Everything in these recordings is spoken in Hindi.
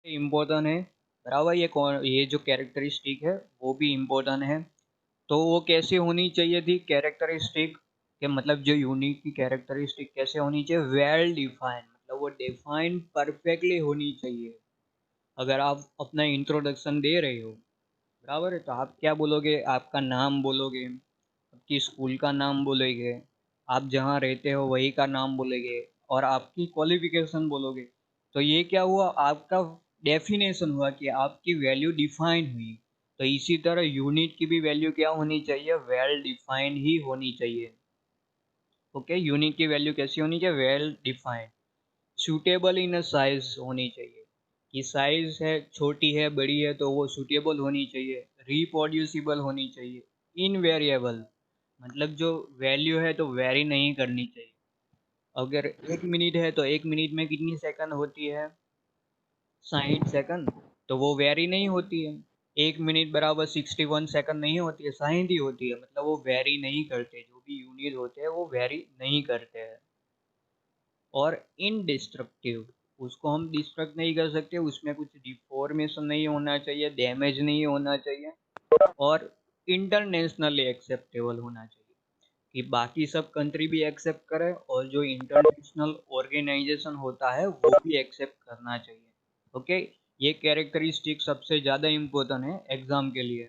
इम्पोर्टेंट है। बराबर, ये जो कैरेक्टरिस्टिक है वो भी इम्पोर्टेंट है। तो वो कैसे होनी चाहिए थी कैरेक्टरिस्टिक, के मतलब जो यूनिक की कैरेक्टरिस्टिक कैसे होनी चाहिए, वेल डिफाइंड, मतलब वो डिफाइन परफेक्टली होनी चाहिए। अगर आप अपना इंट्रोडक्शन दे रहे हो, बराबर है, तो आप क्या बोलोगे, आपका नाम बोलोगे, आपकी स्कूल का नाम बोलोगे, आप जहाँ रहते हो वही का नाम बोलोगे, और आपकी क्वालिफिकेशन बोलोगे। तो ये क्या हुआ, आपका डेफिनेशन हुआ कि आपकी वैल्यू डिफाइन हुई। तो इसी तरह यूनिट की भी वैल्यू क्या होनी चाहिए, वेल डिफाइंड ही होनी चाहिए। ओके, यूनिट की वैल्यू कैसी होनी चाहिए, well defined. Suitable in a size होनी चाहिए, कि साइज है छोटी है बड़ी है तो वो सूटेबल होनी चाहिए। रिप्रोड्यूसिबल होनी चाहिए। इनवेरिएबल, मतलब जो वैल्यू है तो वेरी नहीं करनी चाहिए। अगर 1 मिनट है तो 1 मिनट में कितनी सेकंड होती है, 60 सेकंड, तो वो वेरी नहीं होती है। 1 मिनट बराबर 61 सेकंड नहीं होती है, 60 ही होती है, मतलब वो वेरी नहीं करते, जो भी यूनिट होते हैं वो वेरी नहीं करते हैं। और इनडिस्ट्रक्टिव, उसको हम डिस्ट्रक्ट नहीं कर सकते, उसमें कुछ डिफॉर्मेशन नहीं होना चाहिए, डैमेज नहीं होना चाहिए। और इंटरनेशनली एक्सेप्टेबल होना चाहिए, कि बाकी सब कंट्री भी एक्सेप्ट करे, और जो इंटरनेशनल ऑर्गेनाइजेशन होता है वो भी एक्सेप्ट करना चाहिए। ओके, ये कैरेक्टरिस्टिक सबसे ज़्यादा इम्पोर्टेंट है एग्जाम के लिए।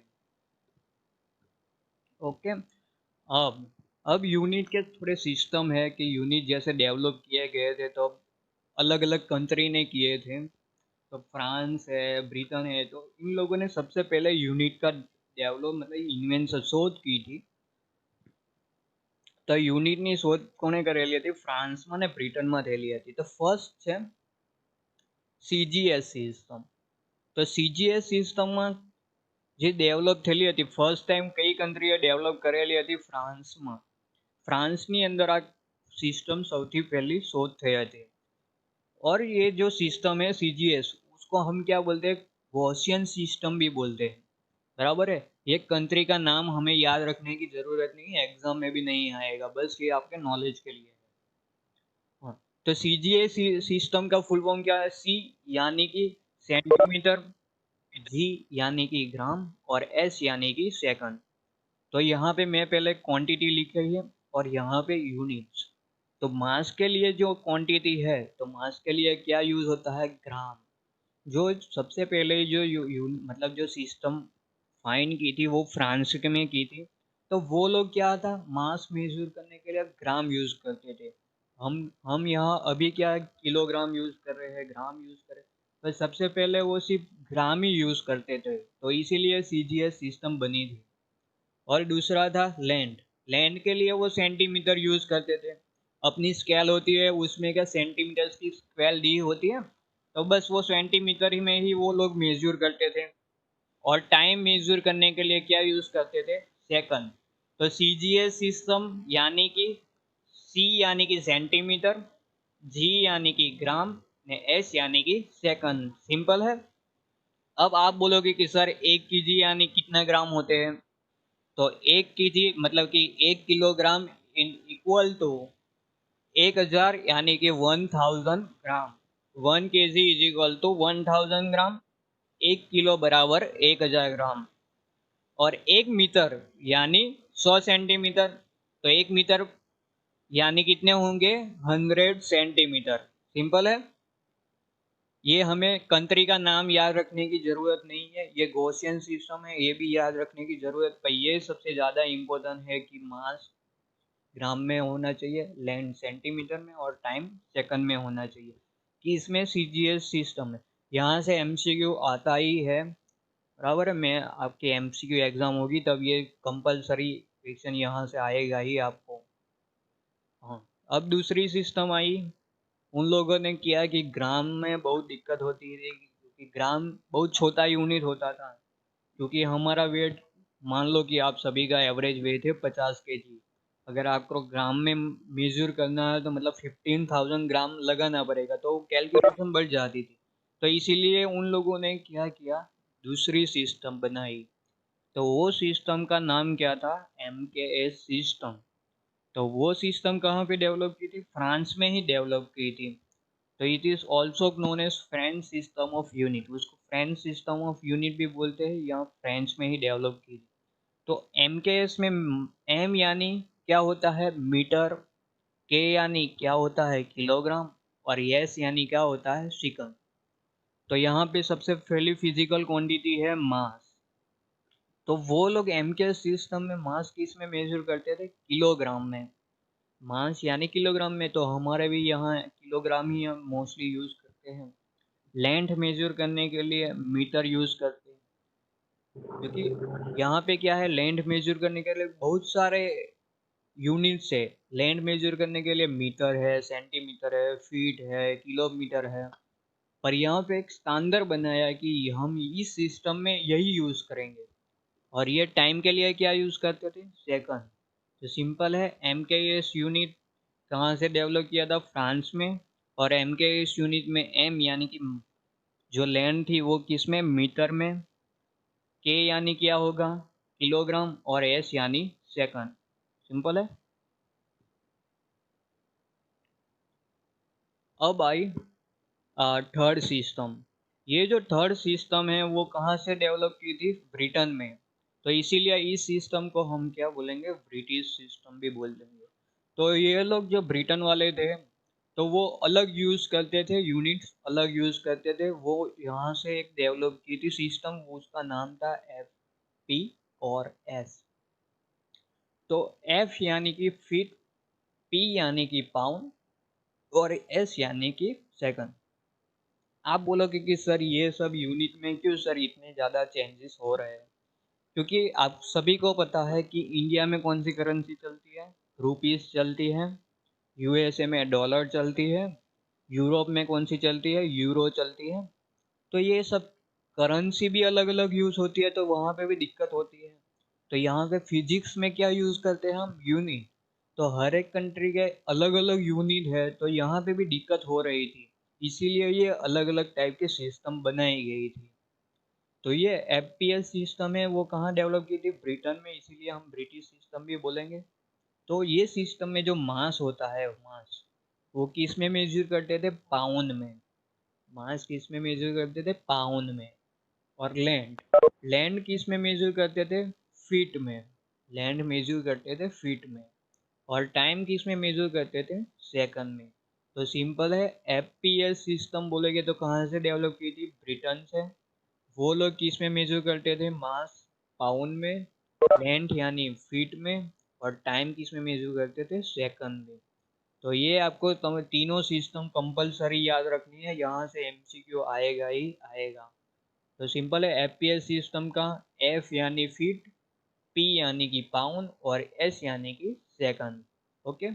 ओके, अब यूनिट के थोड़े सिस्टम है, कि यूनिट जैसे डेवलप किए गए थे तो अलग अलग कंट्री ने किए थे। तो फ्रांस है, ब्रिटेन है, तो इन लोगों ने सबसे पहले यूनिट का डेवलप, मतलब इन्वेंशन, शोध की थी। तो यूनिट ની શોધ કોને કરેલી હતી, ફ્રાન્સમાં ને બ્રિટનમાં થયેલી હતી। તો ફર્સ્ટ છે સીજીએસ સિસ્ટમ। તો સીજીએસ સિસ્ટમમાં જે ડેવલપ થયેલી હતી, ફર્સ્ટ ટાઈમ કઈ કંટ્રીએ ડેવલપ કરેલી હતી, ફ્રાન્સમાં। फ्रांसની अंदर आ सिस्टम સૌથી પહેલી શોધ થઈ હતી। और ये जो सिस्टम है सीजीएस, उसको हम क्या बोलते हैं, गॉसियन सिस्टम भी बोलते हैं। बराबर है, ये कंट्री का नाम हमें याद रखने की जरूरत नहीं है, एग्जाम में भी नहीं आएगा, बस ये आपके नॉलेज के लिए है। हाँ, तो सीजीएस सिस्टम का फुल फॉर्म क्या है, सी यानी कि सेंटीमीटर, जी यानी कि ग्राम, और एस यानी कि सेकंड। तो यहाँ पे मैं पहले क्वांटिटी लिखी है, और यहाँ पे यूनिट्स। तो मास के लिए जो क्वांटिटी है, तो मास के लिए क्या यूज होता है, ग्राम। जो सबसे पहले जो मतलब जो सिस्टम फाइंड की थी वो फ्रांस के में की थी। तो वो लोग क्या था, मास मेजर करने के लिए ग्राम यूज करते थे। हम यहाँ अभी क्या किलोग्राम यूज कर रहे हैं, ग्राम यूज कर रहे हैं, पर सबसे पहले वो सिर्फ ग्राम ही यूज करते थे, तो इसीलिए सीजीएस सिस्टम बनी थी। और दूसरा था लैंड। लैंड के लिए वो सेंटीमीटर यूज करते थे। अपनी स्केल होती है, उसमें क्या सेंटीमीटर की स्केल दी होती है, तो बस वो सेंटीमीटर ही में ही वो लोग मेजर करते थे। और टाइम मेजर करने के लिए क्या यूज करते थे, सेकंड। तो सीजीएस सिस्टम यानी कि सी यानी कि सेंटीमीटर, जी यानी कि ग्राम, ने एस यानी कि सेकंड। सिंपल है। अब आप बोलोगे कि सर 1 केजी यानी कितना ग्राम होते हैं, तो 1 केजी मतलब कि 1 किलोग्राम इन इक्वल टू 1000 यानी कि 1000 gram. 1 KG is equal to 1000 gram. 1 kilo बराबर 1000 ग्राम। और 1 मीटर यानी 100 सेंटीमीटर। तो 1 मीटर यानी कितने होंगे, 100 सेंटीमीटर। सिंपल है। ये हमें कंट्री का नाम याद रखने की जरूरत नहीं है, ये गॉसियन सिस्टम है, ये भी याद रखने की जरूरत, पर ये सबसे ज्यादा इम्पोर्टेंट है कि मास ग्राम में होना चाहिए, लैंड सेंटीमीटर में, और टाइम सेकंड में होना चाहिए, कि इसमें सीजीएस सिस्टम है। यहाँ से एमसीक्यू आता ही है। बराबर है, मैं आपकी एमसीक्यू एग्जाम होगी तब ये कंपलसरी क्वेश्चन यहाँ से आएगा ही आपको। हाँ, अब दूसरी सिस्टम आई। उन लोगों ने किया कि ग्राम में बहुत दिक्कत होती थी, क्योंकि ग्राम बहुत छोटा यूनिट होता था। क्योंकि हमारा वेट, मान लो कि आप सभी का एवरेज वेट है 50 केजी। अगर आपको ग्राम में मेजर करना है तो मतलब 15,000 ग्राम लगाना पड़ेगा, तो कैलकुलेशन बढ़ जाती थी। तो इसीलिए उन लोगों ने क्या किया, दूसरी सिस्टम बनाई। तो वो सिस्टम का नाम क्या था, एमकेएस सिस्टम। तो वो सिस्टम कहाँ पे डेवलप की थी, फ्रांस में ही डेवलप की थी। तो it is also known as French system of unit, उसको फ्रेंच सिस्टम ऑफ यूनिट भी बोलते हैं, या फ्रेंच में ही डेवलप की। तो MKS में M यानी क्या होता है मीटर, K यानी क्या होता है किलोग्राम, और S यानी क्या होता है सेकंड। तो यहाँ पे सबसे पहली फिजिकल क्वांटिटी है मास। तो वो लोग MKS सिस्टम में मास किस में मेजर करते थे, किलोग्राम में। मास यानी किलोग्राम में, तो हमारे भी यहाँ किलोग्राम ही हम मोस्टली यूज करते हैं। लेंथ मेजर करने के लिए मीटर यूज करते हैं, क्योंकि यहाँ पे क्या है, लेंथ मेजर करने के लिए बहुत सारे यूनिट्स है। लेंथ मेजर करने के लिए मीटर है, सेंटीमीटर है, फीट है, किलोमीटर है। पर यहाँ पे एक स्टैंडर्ड बनाया है कि हम इस सिस्टम में यही यूज करेंगे। और ये टाइम के लिए क्या यूज करते थे, सेकंड। तो सिंपल है, MKS यूनिट कहाँ से डेवलप किया था, फ्रांस में। और MKS यूनिट में M यानी कि जो लेंथ थी वो किस में, मीटर में। K यानी क्या होगा, किलोग्राम, और S यानी सेकंड। सिंपल है। अब आई थर्ड सिस्टम। ये जो थर्ड सिस्टम है वो कहाँ से डेवलप की थी, ब्रिटेन में। तो इसीलिए इस सिस्टम को हम क्या बोलेंगे, ब्रिटिश सिस्टम भी बोल देंगे। तो ये लोग जो ब्रिटेन वाले थे, तो वो अलग यूज करते थे, यूनिट्स अलग यूज करते थे। वो यहाँ से एक डेवलप की थी सिस्टम, उसका नाम था FP और S। तो F यानी कि फीट, P यानी कि पाउंड, और S यानी कि सेकंड। आप बोलोगे कि सर ये सब यूनिट में क्यों सर इतने ज़्यादा चेंजेस हो रहे हैं। क्योंकि आप सभी को पता है कि इंडिया में कौन सी करेंसी चलती है, रुपीस चलती है। USA में डॉलर चलती है। यूरोप में कौन सी चलती है, यूरो चलती है। तो ये सब करेंसी भी अलग अलग यूज होती है, तो वहाँ पे भी दिक्कत होती है। तो यहाँ पे फिजिक्स में क्या यूज करते हैं हम, यूनिट। तो हर एक कंट्री के अलग अलग यूनिट है, तो यहाँ पे भी दिक्कत हो रही थी। इसीलिए ये अलग अलग टाइप के सिस्टम बनाई गई थी। तो ये FPS सिस्टम है वो कहाँ डेवलप की थी, ब्रिटेन में, इसीलिए हम ब्रिटिश सिस्टम भी बोलेंगे। तो ये सिस्टम में जो मास होता है, मास वो किस में मेजर करते थे, पाउंड में। मास किस में मेजर करते थे, पाउंड में। और लैंड, लैंड किस में मेजर करते थे, फीट में। लैंड मेजर करते थे फीट में। और टाइम किस में मेजर करते थे, सेकंड में। तो सिंपल है, FPS सिस्टम बोलेंगे तो कहाँ से डेवलप की थी, ब्रिटेन से। वो लोग किस में मेजर करते थे, मास पाउंड में, लेंथ यानी फीट में, और टाइम किस में मेजर करते थे, सेकंड में। तो ये आपको तीनों सिस्टम कंपलसरी याद रखनी है, यहाँ से MCQ आएगा ही आएगा। तो सिंपल है, FPS सिस्टम का F यानी फीट, P यानी कि पाउंड, और S यानी कि सेकंड। ओके।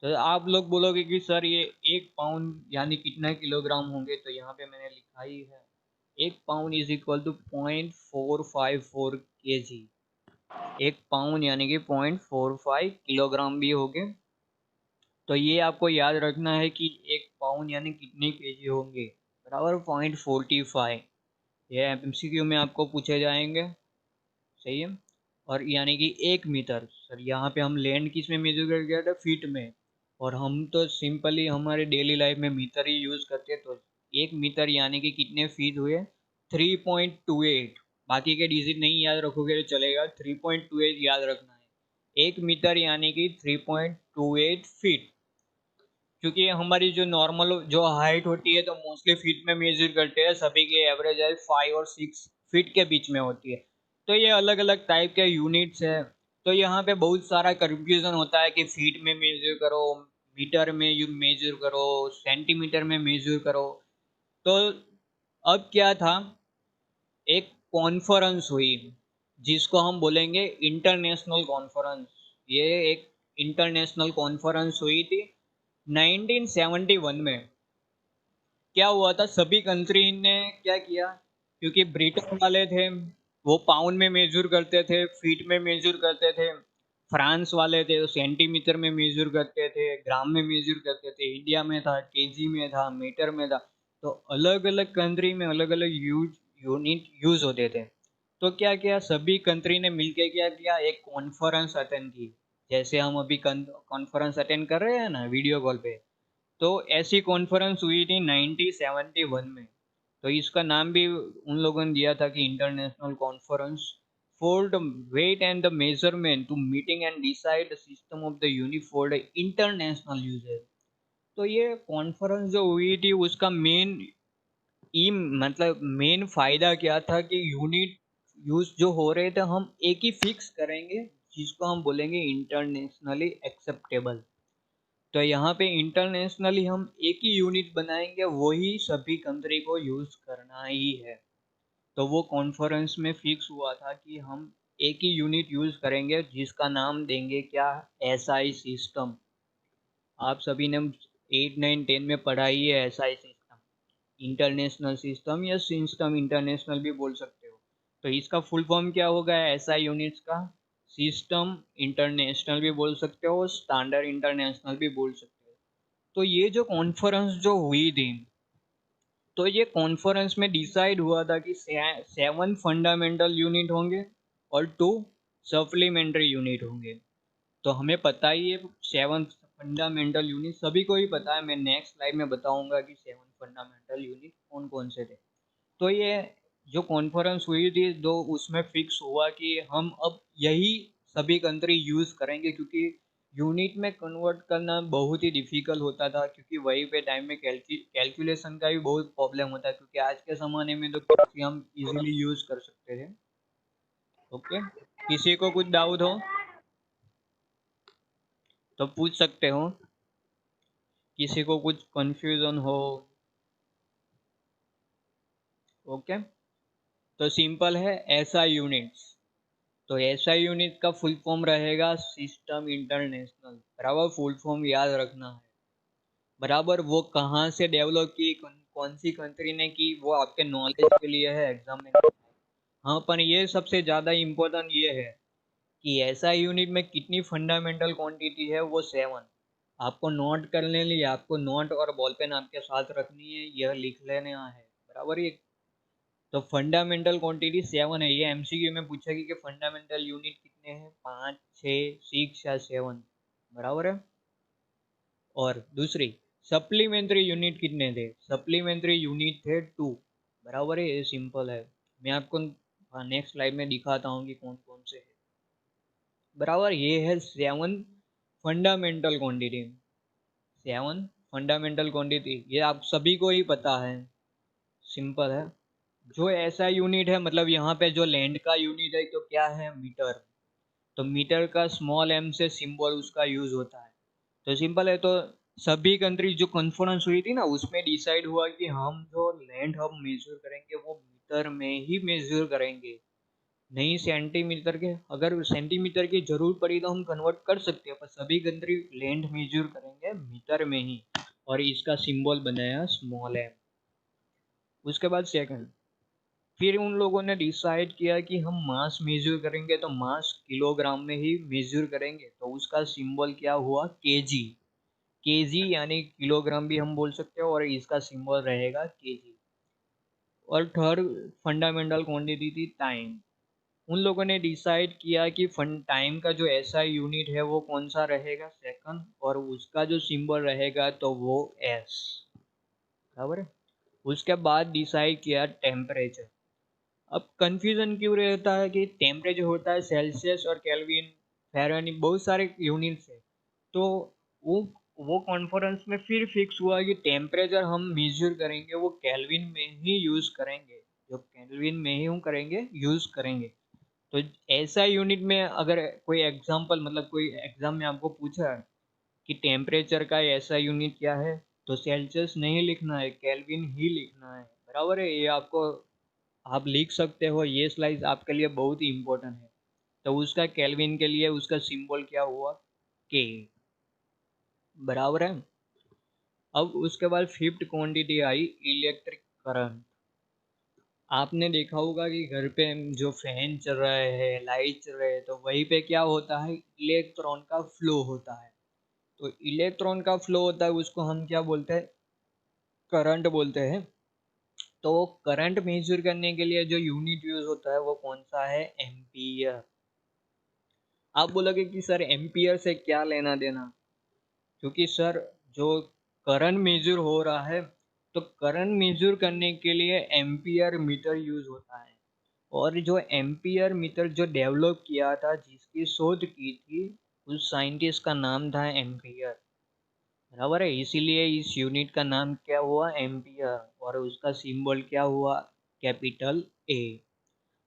तो आप लोग बोलोगे कि सर ये 1 पाउंड यानी कितना किलोग्राम होंगे, तो यहाँ पे मैंने लिखा ही है, 1 pound is equal to 0.454 kg। 1 pound यानी कि 0.45 किलोग्राम भी हो गए। तो ये आपको याद रखना है कि 1 पाउंड यानी कितने केजी होंगे, बराबर 0.45। ये MCQ में आपको पूछे जाएंगे। सही है। और यानी कि 1 मीटर, सर यहाँ पे हम लैंड किस में मेजर कर गया था, फीट में। और हम तो सिंपली हमारे डेली लाइफ में मीटर ही यूज करते हैं। तो 1 मीटर यानी कि कितने फीट हुए, 3.28। बाकी के डिजिट नहीं याद रखोगे तो चलेगा, 3.28 याद रखना है। 1 मीटर यानी कि 3.28 फीट। क्योंकि हमारी जो नॉर्मल जो हाइट होती है तो मोस्टली फीट में मेजर करते हैं, सभी की एवरेज है 5 और 6 फीट के बीच में होती है। तो ये अलग अलग टाइप के यूनिट्स है। तो यहाँ पे बहुत सारा कंफ्यूजन होता है कि फीट में मेजर करो, मीटर में यू मेजर करो, सेंटीमीटर में मेजर करो। तो अब क्या था, एक कॉन्फ्रेंस हुई जिसको हम बोलेंगे इंटरनेशनल कॉन्फ्रेंस। ये एक इंटरनेशनल कॉन्फ्रेंस हुई थी 1971 में। क्या हुआ था, सभी कंट्री ने क्या किया, क्योंकि ब्रिटेन वाले थे वो पाउंड में मेजर करते थे, फीट में मेजर करते थे। फ्रांस वाले थे वो सेंटीमीटर में मेजर करते थे, ग्राम में मेजर करते थे। इंडिया में था केजी में था, मीटर में था। तो अलग अलग कंट्री में अलग अलग यूनिट यूज होते थे। तो क्या किया, सभी कंट्री ने मिलके क्या किया, एक कॉन्फ्रेंस अटेंड की। जैसे हम अभी कॉन्फ्रेंस अटेंड कर रहे हैं ना वीडियो कॉल पे, तो ऐसी कॉन्फ्रेंस हुई थी 1971 में। तो इसका नाम भी उन लोगों ने दिया था कि international conference for the weight and the measurement to meeting and decide the system of the unit for the international usage. तो ये कॉन्फ्रेंस जो हुई थी उसका मेन मतलब मेन फायदा क्या था कि यूनिट यूज जो हो रहे थे हम एक ही फिक्स करेंगे जिसको हम बोलेंगे इंटरनेशनली एक्सेप्टेबल। तो यहाँ पे इंटरनेशनली हम एक ही यूनिट बनाएंगे, वही सभी कंट्री को यूज करना ही है। तो वो कॉन्फ्रेंस में फिक्स हुआ था कि हम एक ही यूनिट यूज करेंगे जिसका नाम देंगे क्या, एसआई सिस्टम। आप सभी ने 8 9 10 में पढ़ा ही है एसआई सिस्टम, इंटरनेशनल सिस्टम या सिस्टम इंटरनेशनल भी बोल सकते हो। तो इसका फुल फॉर्म क्या होगा एसआई यूनिट्स का? सिस्टम इंटरनेशनल भी बोल सकते हो, स्टैंडर्ड इंटरनेशनल भी बोल सकते हो। तो ये जो कॉन्फ्रेंस जो हुई थी, तो ये कॉन्फ्रेंस में डिसाइड हुआ था कि 7 फंडामेंटल यूनिट होंगे और 2 सप्लीमेंट्री यूनिट होंगे। तो हमें पता ही है 7 फंडामेंटल यूनिट सभी को ही पता है। मैं नेक्स्ट स्लाइड में बताऊंगा कि 7 फंडामेंटल यूनिट कौन कौन से थे। तो ये जो कॉन्फ्रेंस हुई थी दो, उसमें फिक्स हुआ कि हम अब यही सभी कंट्री यूज करेंगे, क्योंकि यूनिट में कन्वर्ट करना बहुत ही डिफिकल्ट होता था, क्योंकि वही पे टाइम में कैलकुलेशन का भी बहुत प्रॉब्लम होता है, क्योंकि आज के ज़माने में तो किसी हम इजीली यूज कर सकते थे। ओके, किसी को कुछ डाउट हो तो पूछ सकते हो, किसी को कुछ कंफ्यूजन हो। ओके, तो सिंपल है एसआई यूनिट्स। तो एसआई यूनिट का फुल फॉर्म रहेगा सिस्टम इंटरनेशनल, बराबर, फुल फॉर्म याद रखना है। बराबर, वो कहाँ से डेवलप की, कौन सी कंट्री ने की, वो आपके नॉलेज के लिए है, एग्जाम में। हाँ, पर ये सबसे ज़्यादा इम्पोर्टेंट ये है कि एसआई यूनिट में कितनी फंडामेंटल क्वांटिटी है, वो 7। आपको नोट करने लिए आपको नोट और बॉल पेन आपके साथ रखनी है, यह लिख लेना है, बराबर। ये तो फंडामेंटल क्वांटिटी 7 है। ये एमसीक्यू में पूछेगी कि फंडामेंटल यूनिट कितने हैं, 5 6 6 या 7, बराबर है। और दूसरी सप्लीमेंट्री यूनिट कितने थे, सप्लीमेंट्री यूनिट थे 2, बराबर है। ये सिंपल है, मैं आपको नेक्स्ट स्लाइड में दिखाता हूँ कि कौन कौन से है, बराबर। ये है 7 फंडामेंटल क्वांटिटी। 7 फंडामेंटल क्वांटिटी ये आप सभी को ही पता है, सिंपल है। जो ऐसा यूनिट है, मतलब यहाँ पे जो लैंड का यूनिट है तो क्या है, मीटर। तो मीटर का स्मॉल एम से सिंबल उसका यूज होता है। तो सिंपल है। तो सभी कंट्री जो कॉन्फ्रेंस हुई थी ना, उसमें डिसाइड हुआ कि हम जो लैंड हम मेजर करेंगे वो मीटर में ही मेजर करेंगे, नहीं सेंटीमीटर के। अगर सेंटीमीटर की जरूरत पड़ी तो हम कन्वर्ट कर सकते हैं, पर सभी कंट्री लैंड मेजर करेंगे मीटर में ही, और इसका सिंबल बनाया स्मॉल एम। उसके बाद सेकंड, फिर उन लोगों ने डिसाइड किया कि हम मास मेजर करेंगे, तो मास किलोग्राम में ही मेजर करेंगे, तो उसका सिंबल क्या हुआ, केजी। केजी यानी किलोग्राम भी हम बोल सकते हो, और इसका सिंबल रहेगा केजी। और थर्ड फंडामेंटल क्वांटिटी थी टाइम। उन लोगों ने डिसाइड किया कि फंड टाइम का जो ऐसा यूनिट है वो कौन सा रहेगा, सेकंड, और उसका जो सिंबल रहेगा तो वो एस, बराबर है। उसके बाद डिसाइड किया टेम्परेचर। अब कंफ्यूजन क्यों रहता है कि टेम्परेचर होता है सेल्सियस और केल्विन, फ़ारेनहीट, बहुत सारे यूनिट्स है। तो वो वो कॉन्फ्रेंस में फिर फिक्स हुआ कि टेम्परेचर हम मेजर करेंगे वो केल्विन में ही यूज करेंगे, जो केल्विन में ही हम करेंगे, यूज करेंगे। तो ऐसा यूनिट में अगर कोई एग्जांपल, मतलब कोई एग्जाम में आपको पूछा है कि टेम्परेचर का ऐसा यूनिट क्या है, तो सेल्सियस नहीं लिखना है, केल्विन ही लिखना है, बराबर है। ये आपको आप लिख सकते हो, ये स्लाइड आपके लिए बहुत ही इंपॉर्टेंट है। तो उसका केल्विन के लिए उसका सिंबल क्या हुआ, के, बराबर है। अब उसके बाद फिफ्थ क्वांटिटी आई इलेक्ट्रिक करंट। आपने देखा होगा कि घर पे जो फैन चल रहे हैं, लाइट चल रहे हैं, तो वहीं पे क्या होता है, इलेक्ट्रॉन का फ्लो होता है। तो इलेक्ट्रॉन का फ्लो होता है, उसको हम क्या बोलते हैं, करंट बोलते हैं। तो करंट मेजर करने के लिए जो यूनिट यूज होता है वो कौन सा है, एम्पियर। आप बोलोगे कि सर एम्पियर से क्या लेना देना, क्योंकि सर जो करंट मेजर हो रहा है, तो करंट मेजर करने के लिए एम्पियर मीटर यूज होता है। और जो एम्पियर मीटर जो डेवलप किया था, जिसकी शोध की थी, उस साइंटिस्ट का नाम था एम्पियर। बराबर है, इसीलिए इस यूनिट का नाम क्या हुआ, एम्पियर, और उसका सिंबल क्या हुआ, कैपिटल ए।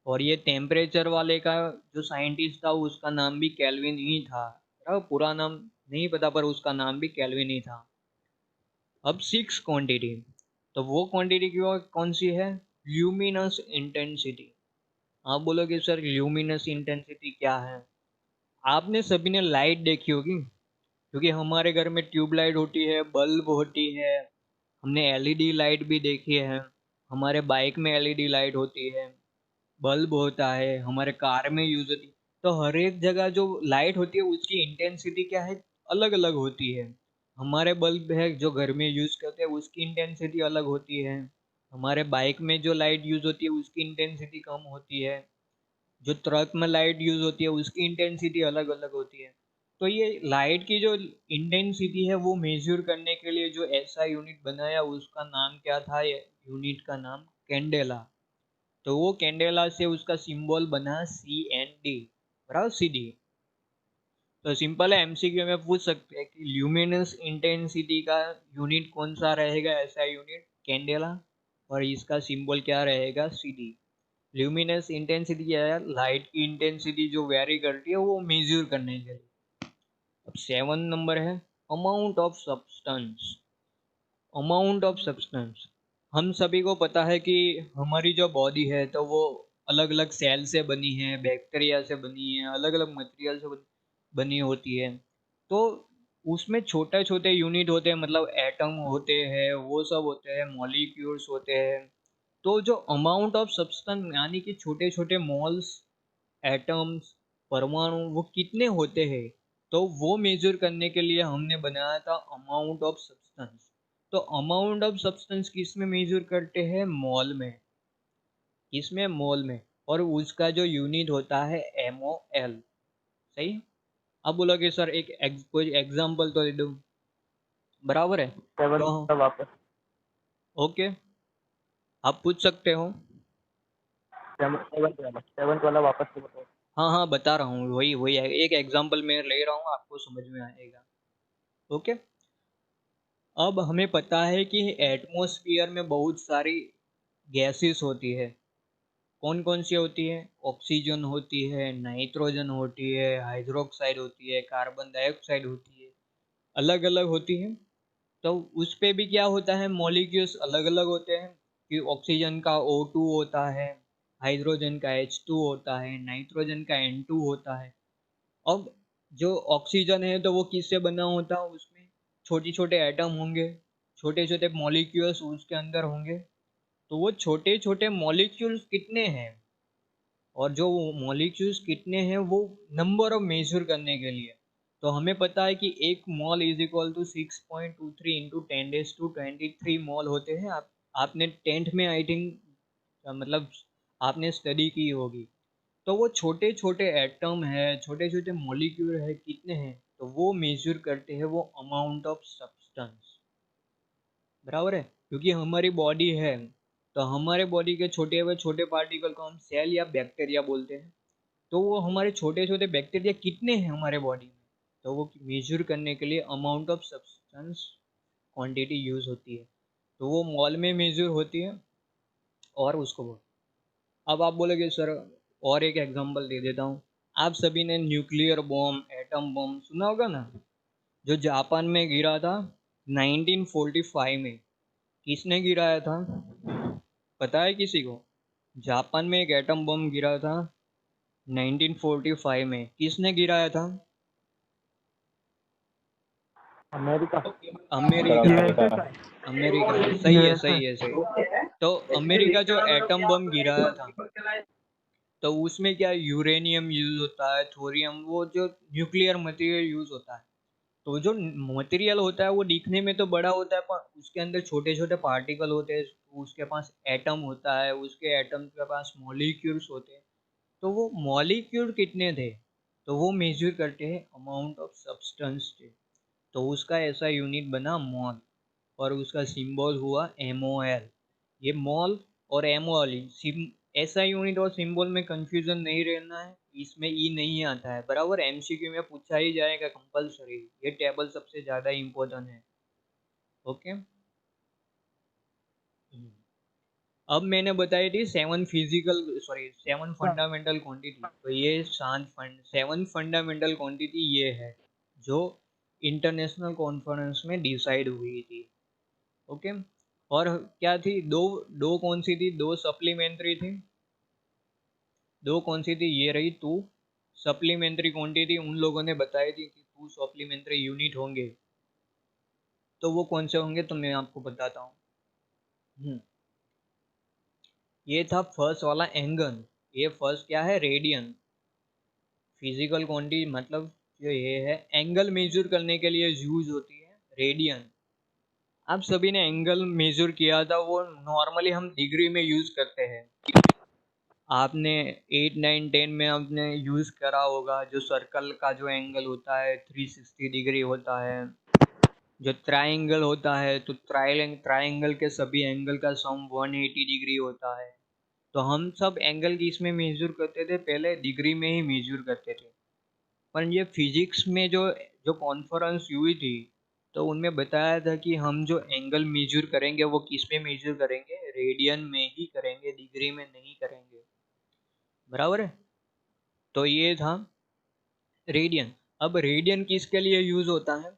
और ये टेम्परेचर वाले का जो साइंटिस्ट था, उसका नाम भी केल्विन ही था। बराबर, पूरा नाम नहीं पता, पर उसका नाम भी केल्विन ही था। अब सिक्स क्वांटिटी, तो वो क्वांटिटी कौन सी है, ल्यूमिनस इंटेंसिटी। आप बोलोगे सर ल्यूमिनस इंटेंसिटी क्या है। आपने सभी ने लाइट देखी होगी, क्योंकि हमारे घर में ट्यूबलाइट होती है, बल्ब होती है, हमने एलईडी लाइट भी देखी है, हमारे बाइक में एलईडी लाइट होती है, बल्ब होता है, हमारे कार में यूज होती है। तो हर एक जगह जो लाइट होती है उसकी इंटेंसिटी क्या है, अलग अलग होती है। हमारे बल्ब है जो घर में यूज करते हैं, उसकी इंटेंसिटी अलग होती है। हमारे बाइक में जो लाइट यूज होती है उसकी इंटेंसिटी कम होती है। जो ट्रक में लाइट यूज होती है उसकी इंटेंसिटी अलग अलग होती है। तो ये लाइट की जो इंटेंसिटी है वो मेजर करने के लिए जो ऐसा यूनिट बनाया, उसका नाम क्या था, ये यूनिट का नाम कैंडेला। तो वो कैंडेला से उसका सिंबल बना CND, बराबर, CD। तो सिंपल है, एमसीक्यू में पूछ सकते हैं कि ल्यूमिनस इंटेंसिटी का यूनिट कौन सा रहेगा, ऐसा यूनिट कैंडेला, और इसका सिंबल क्या रहेगा, CD। ल्यूमिनस इंटेंसिटी क्या है, लाइट की इंटेंसिटी जो वेरी करती है वो मेजर करने के लिए। अब 7 नंबर है amount of substance. Amount of substance, हम सभी को पता है कि हमारी जो बॉडी है तो वो अलग अलग सेल से बनी है, बैक्टीरिया से बनी है, अलग अलग मटेरियल से बनी होती है। तो उसमें छोटे छोटे यूनिट होते हैं, मतलब एटम होते हैं, वो सब होते हैं, मॉलिक्यूल्स होते हैं। तो जो अमाउंट ऑफ सब्सटेंस यानी कि छोटे छोटे मोल्स, एटम्स, परमाणु, वो कितने होते हैं, तो वो मेजर करने के लिए हमने बनाया था अमाउंट ऑफ सब्सटेंस। तो अमाउंट ऑफ सब्सटेंस किस में मेजर करते हैं, मोल में। किसमें, मोल में। और उसका जो यूनिट होता है MOL। सही। अब बोलोगे सर कोई एग्जांपल तो दे दो। बराबर है, सेवन तो वापस ओके, आप पूछ सकते हो। सेवन वाला वापस से बताओ। हाँ हाँ, बता रहा हूँ, वही वही है, एक एग्जांपल मैं ले रहा हूँ, आपको समझ में आएगा। ओके। अब हमें पता है कि एटमॉस्फेयर में बहुत सारी गैसेस होती है। कौन कौन सी होती है, ऑक्सीजन होती है, नाइट्रोजन होती है, हाइड्रोक्साइड होती है, कार्बन डाइऑक्साइड होती है, अलग अलग होती है। तो उस पे भी क्या होता है, मॉलिक्यूल्स अलग अलग होते हैं, कि ऑक्सीजन का O2 होता है, हाइड्रोजन का H2 होता है, नाइट्रोजन का N2 होता है। अब जो ऑक्सीजन है तो वो किससे बना होता है, उसमें छोटे छोटे एटम होंगे, छोटे छोटे मॉलिक्यूल्स उसके अंदर होंगे। तो वो छोटे छोटे मॉलिक्यूल्स कितने हैं, और जो मॉलिक्यूल्स कितने हैं, वो नंबर ऑफ मेजर करने के लिए, तो हमें पता है कि एक mole is equal to 6.23 into 10⁻23 mole होते हैं। आपने 10th में आई थिंक, मतलब आपने स्टडी की होगी। तो वो छोटे छोटे एटम है, छोटे छोटे मॉलिक्यूल है, कितने हैं, तो वो मेजर करते हैं वो अमाउंट ऑफ सब्सटेंस। बराबर है, क्योंकि हमारी बॉडी है, तो हमारे बॉडी के छोटे व छोटे पार्टिकल को हम सेल या बैक्टीरिया बोलते हैं। तो वो हमारे छोटे छोटे बैक्टीरिया कितने हैं हमारे बॉडी में, तो वो मेजर करने के लिए amount of substance quantity use होती है। तो वो मॉल में मेजर होती है, और उसको बोल। अब आप बोलोगे सर और एक एग्जांपल दे देता हूँ। आप सभी ने न्यूक्लियर बॉम्ब, एटम बॉम्ब सुना होगा ना, जो जापान में गिरा था 1945 में। किसने गिराया था, पता है किसी को। जापान में एक एटम बम गिरा था 1945 में, किसने गिराया था, अमेरिका। अमेरिका। यूएसए का। अमेरिका है, सही है यूएसए। सही है सही। तो अमेरिका जो एटम बम गिराया था, तो उसमें क्या यूरेनियम यूज होता है, थोरियम, वो जो न्यूक्लियर मटेरियल यूज होता है। तो जो मटेरियल होता है वो दिखने में तो बड़ा होता है, पर उसके अंदर छोटे छोटे पार्टिकल होते हैं, उसके पास एटम होता है, उसके एटम के पास मॉलिक्यूल्स होते हैं। तो वो मॉलिक्यूल कितने थे, तो वो मेजर करते हैं अमाउंट ऑफ सब्सटेंस थे। तो उसका ऐसा यूनिट बना मोल। और उसका सिंबल हुआ MOL। ये मॉल और MOL ऐसा यूनिट और सिंबल में कंफ्यूजन नहीं रहना है, इसमें ई नहीं आता है, बराबर। MCQ में पूछा ही जाएगा कंपलसरी। ये टेबल सबसे ज़्यादा इम्पोर्टेंट है। ओके। अब मैंने बताई थी 7 फंडामेंटल क्वांटिटी। तो ये 7 फंडामेंटल क्वांटिटी ये है जो इंटरनेशनल कॉन्फ्रेंस में डिसाइड हुई थी। ओके। और क्या थी? दो दो कौन सी थी? दो सप्लीमेंट्री थी। दो कौन सी थी? ये रही 2 सप्लीमेंट्री क्वांटिटी। उन लोगों ने बताई थी कि 2 सप्लीमेंट्री यूनिट होंगे। तो वो कौन से होंगे तो मैं आपको बताता हूँ। ये था फर्स्ट वाला एंगल। ये फर्स्ट क्या है? रेडियन। फिजिकल क्वांटिटी मतलब जो ये है एंगल मेजर करने के लिए यूज होती है रेडियन। आप सभी ने एंगल मेजर किया था, वो नॉर्मली हम डिग्री में यूज करते हैं। आपने 8 9 10 में आपने यूज करा होगा। जो सर्कल का जो एंगल होता है 360 डिग्री होता है। जो ट्राइंगल होता है तो ट्राइंगल के सभी एंगल का सम 180 डिग्री होता है। तो हम सब एंगल की इसमें मेजर करते थे, पहले डिग्री में ही मेजर करते थे। पर ये फिजिक्स में जो जो कॉन्फ्रेंस हुई थी तो उनमें बताया था कि हम जो एंगल मेजर करेंगे वो किस में मेजर करेंगे? रेडियन में ही करेंगे, डिग्री में नहीं करेंगे, बराबर है। तो ये था रेडियन। अब रेडियन किसके लिए यूज होता है?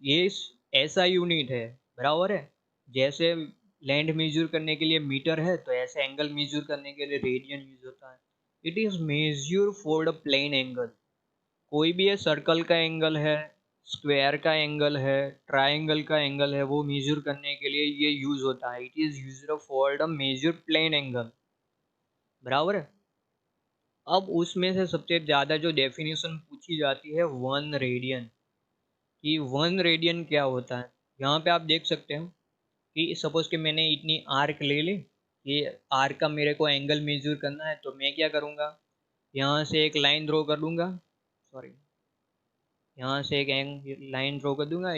ये ऐसा यूनिट है, बराबर है। जैसे लैंड मेजर करने के लिए मीटर है, तो ऐसे एंगल मेजर करने के लिए रेडियन यूज होता है। It is measure for the plane angle. कोई भी है, सर्कल का एंगल है, स्क्वायर का एंगल है, ट्राइंगल का एंगल है, वो मेजर करने के लिए ये यूज होता है। It is used for the measure plane angle, बराबर है। अब उसमें से सबसे ज़्यादा जो डेफिनेशन पूछी जाती है 1 रेडियन। कि 1 रेडियन क्या होता है? यहाँ पे आप देख सकते हो कि सपोज कि मैंने इतनी आर्क ले ली। ये आर्क का मेरे को एंगल मेजर करना है, तो मैं क्या करूँगा? यहाँ से एक लाइन ड्रॉ कर दूंगा। सॉरी, यहाँ से एक लाइन ड्रॉ कर दूंगा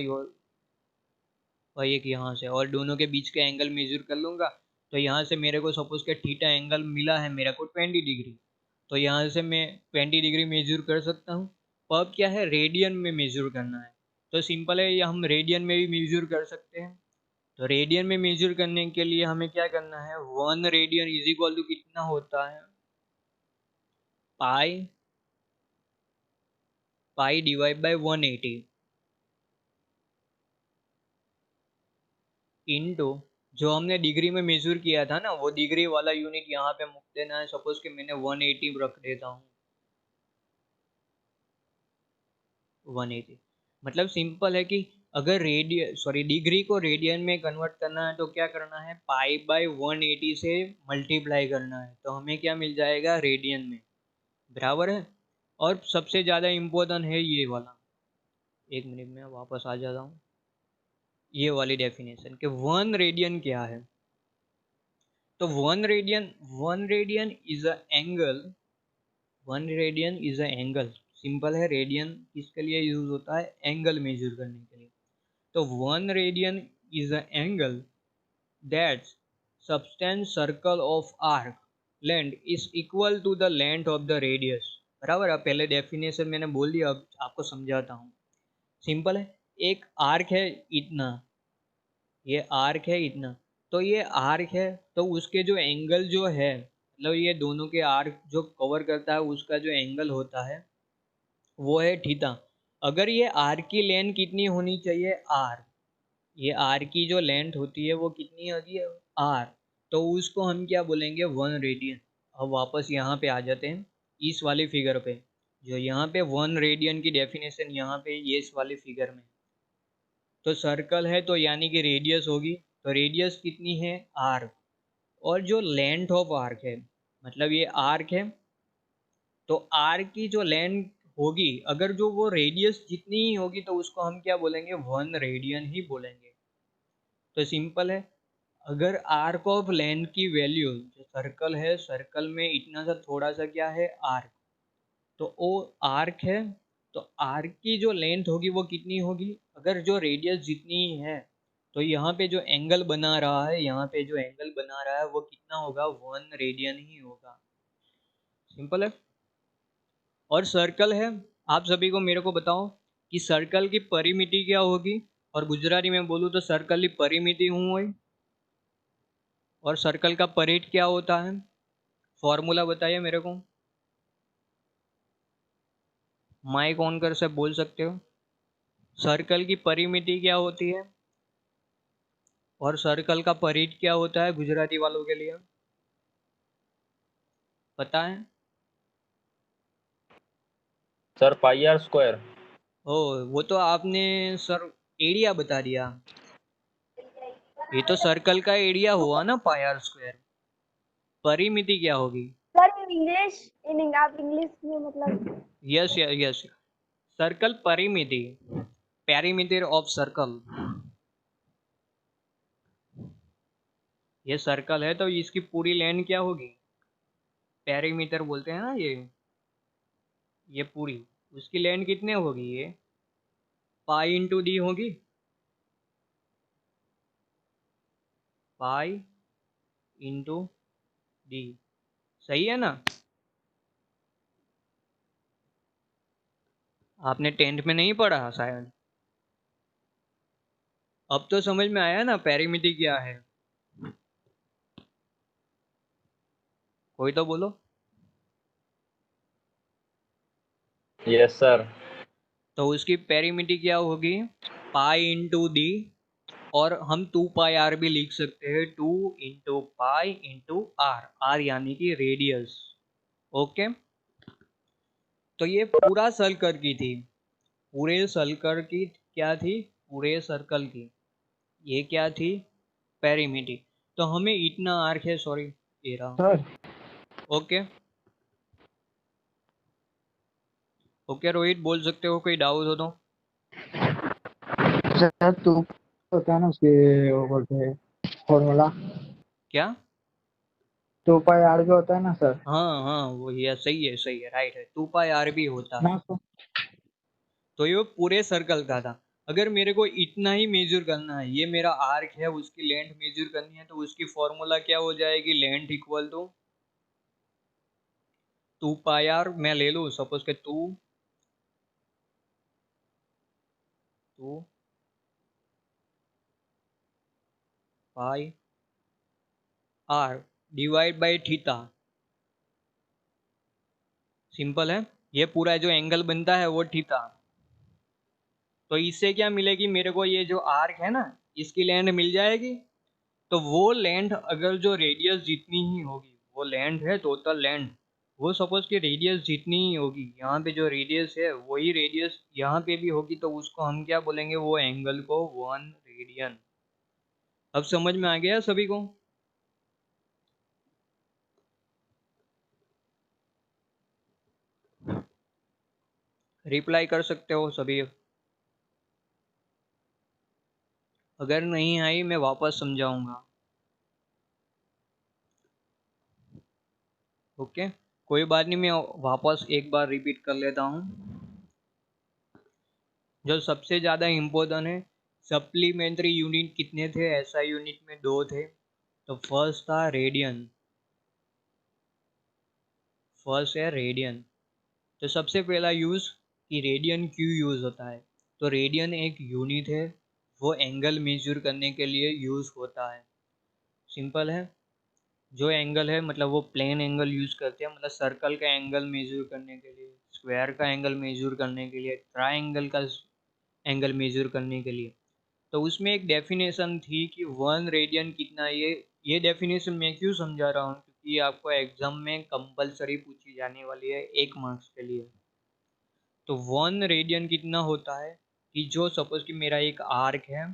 और एक यहाँ से, और दोनों के बीच का एंगल मेजर कर लूँगा। तो यहाँ से मेरे को सपोज के थीटा एंगल मिला है मेरे को 20 डिग्री। तो यहाँ से मैं 20 डिग्री मेजर कर सकता हूँ। तो अब क्या है? रेडियन में मेजर करना है। तो सिंपल है, ये हम रेडियन में भी मेजर कर सकते हैं। तो रेडियन में मेजर करने के लिए हमें क्या करना है? 1 रेडियन इज इक्वल टू कितना होता है? पाई पाई डिवाइड बाई 180 इंटू जो हमने डिग्री में मेजर किया था ना, वो डिग्री वाला यूनिट यहाँ पे मुक देना है। सपोज कि मैंने 180 रख देता हूँ। 180 मतलब सिंपल है कि अगर डिग्री को रेडियन में कन्वर्ट करना है तो क्या करना है? पाई बाय 180 से मल्टीप्लाई करना है, तो हमें क्या मिल जाएगा? रेडियन में, बराबर है। और सबसे ज़्यादा इम्पोर्टेंट है ये वाला। एक मिनट में वापस आ जाता हूँ। ये वाली डेफिनेशन कि 1 रेडियन क्या है। तो 1 radian is a angle. 1 radian is a angle. Simple है, रेडियन किसके लिए यूज होता है? एंगल मेजर करने के लिए। तो 1 radian is a angle that subtends circle of arc length is equal to the length of the radius, बराबर। अब पहले डेफिनेशन मैंने बोल दिया, अब आपको समझाता हूँ। सिंपल है, एक आर्क है इतना, ये आर्क है इतना। तो ये आर्क है, तो उसके जो एंगल जो है, मतलब ये दोनों के आर्क जो कवर करता है उसका जो एंगल होता है वो है थीटा। अगर ये आर्क की लेंथ कितनी होनी चाहिए? आर। ये आर की जो लेंथ होती है वो कितनी होती है? आर। तो उसको हम क्या बोलेंगे? 1 रेडियन। अब वापस यहाँ पे आ जाते हैं इस वाली फिगर पे। जो यहाँ पे 1 रेडियन की डेफिनेशन यहाँ पे ये इस वाली फिगर में। तो सर्कल है तो यानी कि रेडियस होगी। तो रेडियस कितनी है? आर्क। और जो लेंथ ऑफ आर्क है, मतलब ये आर्क है, तो आर्क की जो लेंथ होगी, अगर जो वो रेडियस जितनी ही होगी तो उसको हम क्या बोलेंगे? 1 रेडियन ही बोलेंगे। तो सिंपल है, अगर आर्क ऑफ लेंथ की वैल्यू, जो सर्कल है, सर्कल में इतना सा थोड़ा सा क्या है? आर्क। तो वो आर्क है, तो आर्क की जो लेंथ होगी वो कितनी होगी? अगर जो रेडियस जितनी ही है तो यहाँ पे जो एंगल बना रहा है, यहाँ पे जो एंगल बना रहा है वो कितना होगा, 1 रेडियन ही होगा। सिंपल है। और सर्कल है, आप सभी को मेरे को बताओ कि सर्कल की परिमिति क्या होगी, और गुजराती में बोलूँ तो सर्कल की परिमिति हूँ होय, और सर्कल का परिध क्या होता है, फॉर्मूला बताइए मेरे को। माइक ऑन कर से बोल सकते हो। सर्कल की परिमिति क्या होती है और सर्कल का परिध क्या होता है गुजराती वालों के लिए, पता है? Sir pi R square. ओ, वो तो आपने सर एरिया बता दिया। ये तो सर्कल का एरिया हुआ ना, पाई आर स्क्वायर। परिमिति क्या होगी? सर इंग्लिश आप इंग्लिश में मतलब यस यस, सर्कल परिमिति, पेरीमीटर ऑफ सर्कल। ये सर्कल है तो इसकी पूरी लेंथ क्या होगी, पेरीमीटर बोलते हैं ना ये पूरी, उसकी लेंथ कितने होगी, ये पाई इंटू डी होगी, पाई इंटू डी। सही है ना? आपने 10th में नहीं पढ़ा शायद, अब तो समझ में आया ना पेरीमीटर क्या है? कोई तो बोलो। Yes sir. तो उसकी पेरीमीटर क्या होगी, पाई इंटू डी, और हम 2 पाई आर भी लिख सकते हैं, 2 into pi into R, R यानी कि रेडियस। ओके, तो ये पूरा सर्कल की थी, पूरे सर्कल की क्या थी, पूरे सर्कल की ये क्या थी, पेरीमीटर। तो हमें इतना आर्क है, सॉरी ये रहा। सर ओके ओके, रोहित बोल सकते हो, कोई डाउट हो तो। सर तू होता है ना उसके वो बोलते हैं फॉर्मूला, क्या? 2 पाई आर जो होता है ना सर। हाँ हाँ, वो ये सही है, राइट है, 2 पाई आर भी होता है। ना सर तो ये पूरे सर्कल का था। अगर मेरे को इतना ही मेजर करना है, ये मेरा आर्क है, उसकी लेंथ मेजर करनी है, तो उसकी फॉर्मूला क्या हो जाएगी, length equal to 2 pi R. मैं ले लूँ सपोज के 2 pi R divide by theta. Simple है, ये पूरा जो एंगल बनता है वो थीटा। तो इससे क्या मिलेगी मेरे को, ये जो आर्क है ना इसकी लेंथ मिल जाएगी। तो वो लेंथ अगर जो रेडियस जितनी ही होगी, वो लेंथ है टोटल लेंथ, वो सपोज कि रेडियस जितनी ही होगी, यहाँ पे जो रेडियस है वही रेडियस यहाँ पे भी होगी, तो उसको हम क्या बोलेंगे, वो एंगल को 1 रेडियन। अब समझ में आ गया सभी को? रिप्लाई कर सकते हो सभी। अगर नहीं आई मैं वापस समझाऊंगा। ओके, कोई बात नहीं, मैं वापस एक बार रिपीट कर लेता हूँ। जो सबसे ज़्यादा इम्पोर्टेंट है, सप्लीमेंट्री यूनिट कितने थे, ऐसा यूनिट में 2 थे। तो फर्स्ट था रेडियन, फर्स्ट है रेडियन। तो सबसे पहला यूज़ कि रेडियन क्यों यूज़ होता है, तो रेडियन एक यूनिट है, वो एंगल मेजर करने के लिए यूज़ होता है। सिंपल है, जो एंगल है मतलब वो प्लेन एंगल यूज़ करते हैं, मतलब सर्कल का एंगल मेजर करने के लिए, स्क्वायर का एंगल मेजर करने के लिए, ट्राइंगल का एंगल मेजर करने के लिए। तो उसमें एक डेफिनेशन थी कि 1 रेडियन कितना, ये डेफिनेशन मैं क्यों समझा रहा हूँ, क्योंकि आपको एग्जाम में कंपलसरी पूछी जाने वाली है 1 मार्क्स के लिए। तो 1 रेडियन कितना होता है कि जो सपोज कि मेरा एक आर्क है,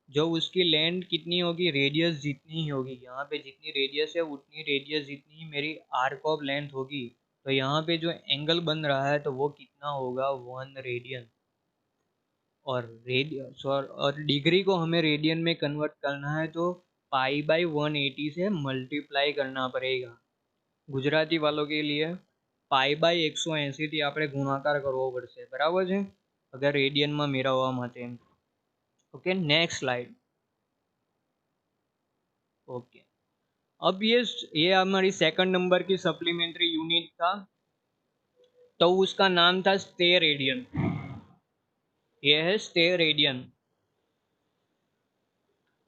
जो उसकी लेंथ कितनी होगी, रेडियस जितनी ही होगी, यहाँ पे जितनी रेडियस है उतनी रेडियस जितनी ही मेरी आर्क ऑफ लेंथ होगी, तो यहाँ पे जो एंगल बन रहा है तो वो कितना होगा, 1 रेडियन। और रेडियन और डिग्री को हमें रेडियन में कन्वर्ट करना है, तो पाई बाई 180 से मल्टीप्लाई करना पड़ेगा। गुजराती वालों के लिए पाई बाई 180 થી આપણે ગુણાકાર કરવો પડશે, બરાબર છે, અગર રેડિયનમાં મેળવવા માટે। Okay, next slide. ओके, अब ये हमारी सेकंड नंबर की सप्लीमेंट्री यूनिट था, तो उसका नाम था स्टेरेडियन। ये है स्टेरेडियन,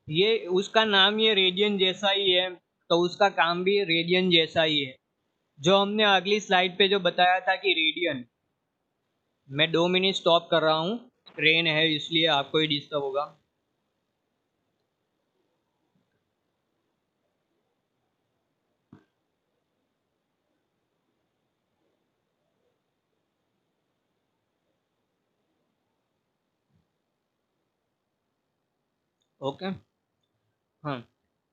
ये उसका नाम ये रेडियन जैसा ही है, तो उसका काम भी रेडियन जैसा ही है, जो हमने अगली स्लाइड पे जो बताया था कि रेडियन। मैं 2 मिनट स्टॉप कर रहा हूँ, ट्रेन है इसलिए आपको ही डिस्टर्ब होगा। ओके, हाँ,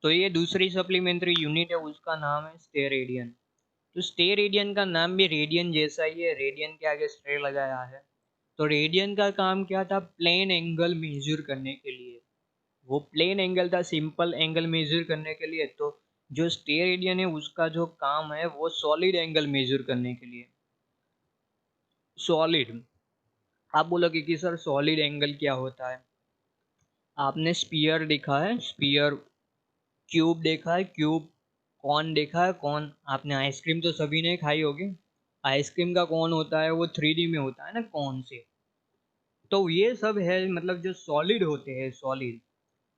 तो ये दूसरी सप्लीमेंट्री यूनिट है, उसका नाम है स्टेरेडियन। तो स्टेरेडियन का नाम भी रेडियन जैसा ही है, रेडियन के आगे स्टे लगाया है। तो रेडियन का काम क्या था, प्लेन एंगल मेजर करने के लिए। वो प्लेन एंगल था, सिंपल एंगल मेजर करने के लिए। तो जो स्टेरेडियन है उसका जो काम है वो सॉलिड एंगल मेजर करने के लिए। सॉलिड, आप बोलोगे कि सर सॉलिड एंगल क्या होता है। आपने स्पीयर देखा है, स्पीयर, क्यूब देखा है, क्यूब, कॉर्न देखा है, कॉर्न। आपने आइसक्रीम तो सभी ने खाई होगी, आइसक्रीम का कॉर्न होता है वो 3D में होता है ना, कॉर्न से। तो ये सब है, मतलब जो सॉलिड होते हैं, सॉलिड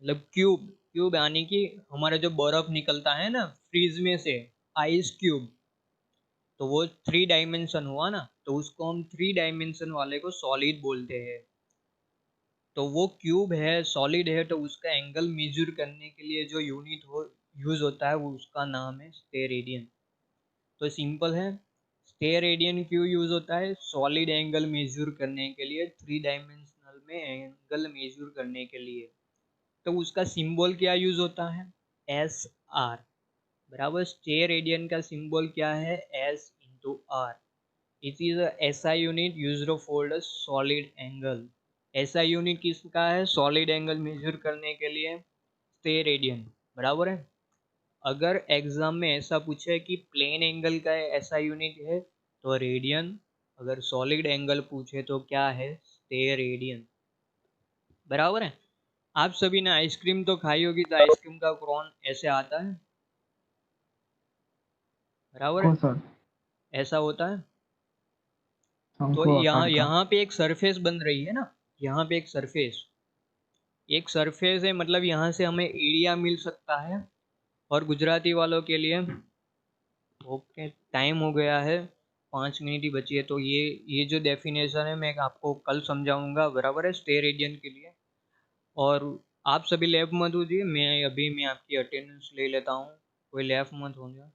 मतलब क्यूब, क्यूब यानी कि हमारा जो बर्फ निकलता है ना फ्रीज में से, आइस क्यूब, तो वो 3 डायमेंशन हुआ ना, तो उसको हम 3 डायमेंशन वाले को सॉलिड बोलते हैं। तो वो क्यूब है, सॉलिड है, तो उसका एंगल मेजर करने के लिए जो यूनिट हो यूज होता है वो उसका नाम है स्टेरेडियन। तो सिंपल है, स्टेरेडियन क्यों यूज होता है, सॉलिड एंगल मेजर करने के लिए, 3 डायमेंशनल में एंगल मेजर करने के लिए। तो उसका सिंबल क्या यूज होता है, एस आर, बराबर। स्टेरेडियन का सिंबल क्या है, S into R. It is SI unit used for the solid angle. SI unit किसका है, सॉलिड एंगल मेजर करने के लिए स्टेरेडियन, बराबर है। अगर एग्जाम में ऐसा पूछे कि प्लेन एंगल का ऐसा यूनिट है तो रेडियन, अगर सॉलिड एंगल पूछे तो क्या है, स्टेरेडियन, बराबर है। आप सभी ने आइसक्रीम तो खाई होगी, तो आइसक्रीम का कोन ऐसे आता है, बराबर को है, सर ऐसा होता है। तो शंकु यहाँ आकार का। यहाँ पे एक सरफेस बन रही है ना, यहाँ पे एक सरफेस है, मतलब यहाँ से हमें एरिया मिल सकता है। और गुजराती वालों के लिए, ओके, टाइम हो गया है, 5 मिनट ही बची है, तो ये जो डेफिनेशन है मैं आपको कल समझाऊंगा, बराबर है, स्टेरेडियन के लिए। और आप सभी लैब मत होइए, मैं आपकी अटेंडेंस ले लेता हूँ, कोई लैब मत हो जाए।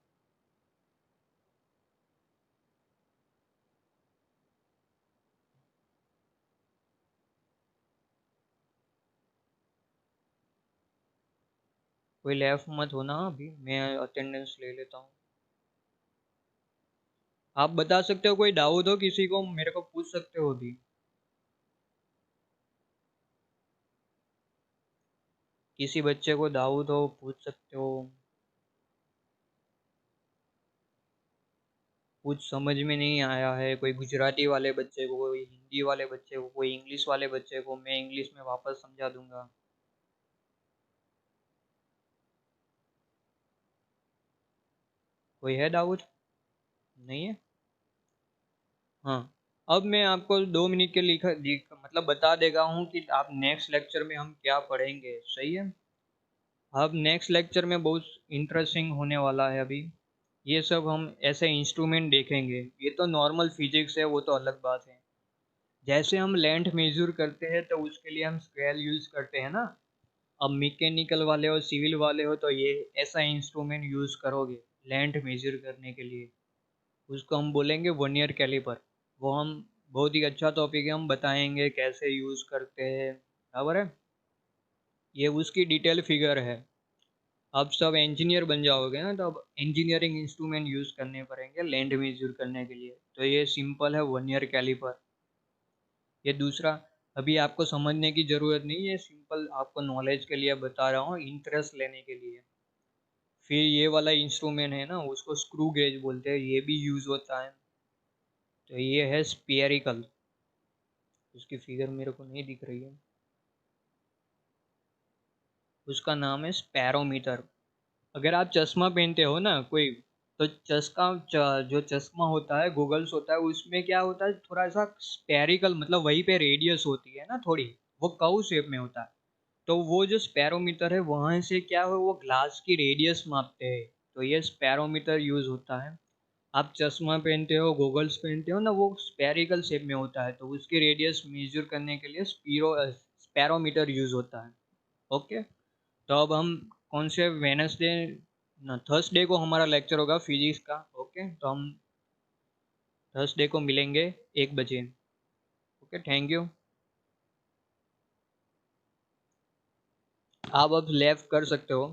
कोई लैब मत होना, अभी मैं अटेंडेंस ले लेता हूँ। आप बता सकते हो, कोई डाउट हो किसी को, मेरे को पूछ सकते हो अभी। किसी बच्चे को डाउट हो पूछ सकते हो, कुछ समझ में नहीं आया है, कोई गुजराती वाले बच्चे को, कोई हिंदी वाले बच्चे को, कोई इंग्लिश वाले बच्चे को, मैं इंग्लिश में वापस समझा दूंगा। कोई है डाउट, नहीं है। हाँ, अब मैं आपको 2 मिनट के मतलब बता देगा हूँ कि आप नेक्स्ट लेक्चर में हम क्या पढ़ेंगे, सही है। अब नेक्स्ट लेक्चर में बहुत इंटरेस्टिंग होने वाला है अभी। ये सब हम ऐसे इंस्ट्रूमेंट देखेंगे, ये तो नॉर्मल फिजिक्स है, वो तो अलग बात है। जैसे हम लेंथ मेजर करते हैं तो उसके लिए हम स्केल यूज करते हैं ना। अब मैकेनिकल वाले हो, सिविल वाले हो, तो ये ऐसा इंस्ट्रूमेंट यूज करोगे लेंथ मेजर करने के लिए, उसको हम बोलेंगे वर्नियर कैलिपर। वो हम, बहुत ही अच्छा टॉपिक है, हम बताएंगे कैसे यूज करते हैं, बराबर है। ये उसकी डिटेल फिगर है। अब सब इंजीनियर बन जाओगे ना, तो अब इंजीनियरिंग इंस्ट्रूमेंट यूज करने पड़ेंगे लेंथ मेजर करने के लिए। तो ये सिंपल है वर्नियर कैलिपर। ये दूसरा अभी आपको समझने की ज़रूरत नहीं है, सिंपल आपको नॉलेज के लिए बता रहा हूँ, इंटरेस्ट लेने के लिए। फिर ये वाला इंस्ट्रूमेंट है ना, उसको स्क्रू गेज बोलते हैं, ये भी यूज़ होता है। तो ये है स्पियरिकल, उसकी फिगर मेरे को नहीं दिख रही है, उसका नाम है स्पैरोमीटर। अगर आप चश्मा पहनते हो ना कोई, तो जो चश्मा होता है, गूगल्स होता है, उसमें क्या होता है, थोड़ा सा स्पेरिकल, मतलब वहीं पे रेडियस होती है ना थोड़ी, वो कर्व शेप में होता है। तो वो जो स्पेरोमीटर है वहां से क्या है, वो ग्लास की रेडियस मापते हैं। तो ये स्पेरोमीटर यूज होता है। आप चश्मा पहनते हो, गॉगल्स पहनते हो ना, वो स्पेरिकल शेप में होता है, तो उसकी रेडियस मेजर करने के लिए स्पेरोमीटर यूज होता है। ओके। तो अब हम कौन से वेनसडे, ना थर्सडे को हमारा लेक्चर होगा फिजिक्स का। ओके, तो हम थर्सडे को मिलेंगे 1 बजे। Okay, thank you. आप अब लेफ्ट कर सकते हो।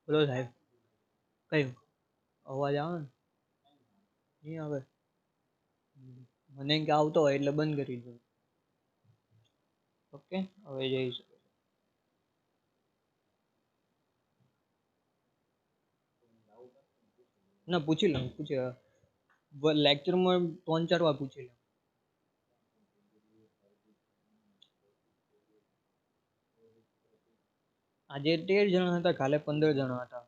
બોલો સાહેબ, કયું અવાજ આવે ને? નહીં આવે. મને કે આવતો હોય એટલે બંધ કરી દો. ઓકે, હવે જઈ શકો. ના, પૂછી લઉં, લેક્ચરમાં 3-4 વાર પૂછી લઉં. આજે 13 જણા હતા, કાલે 15 જણા હતા.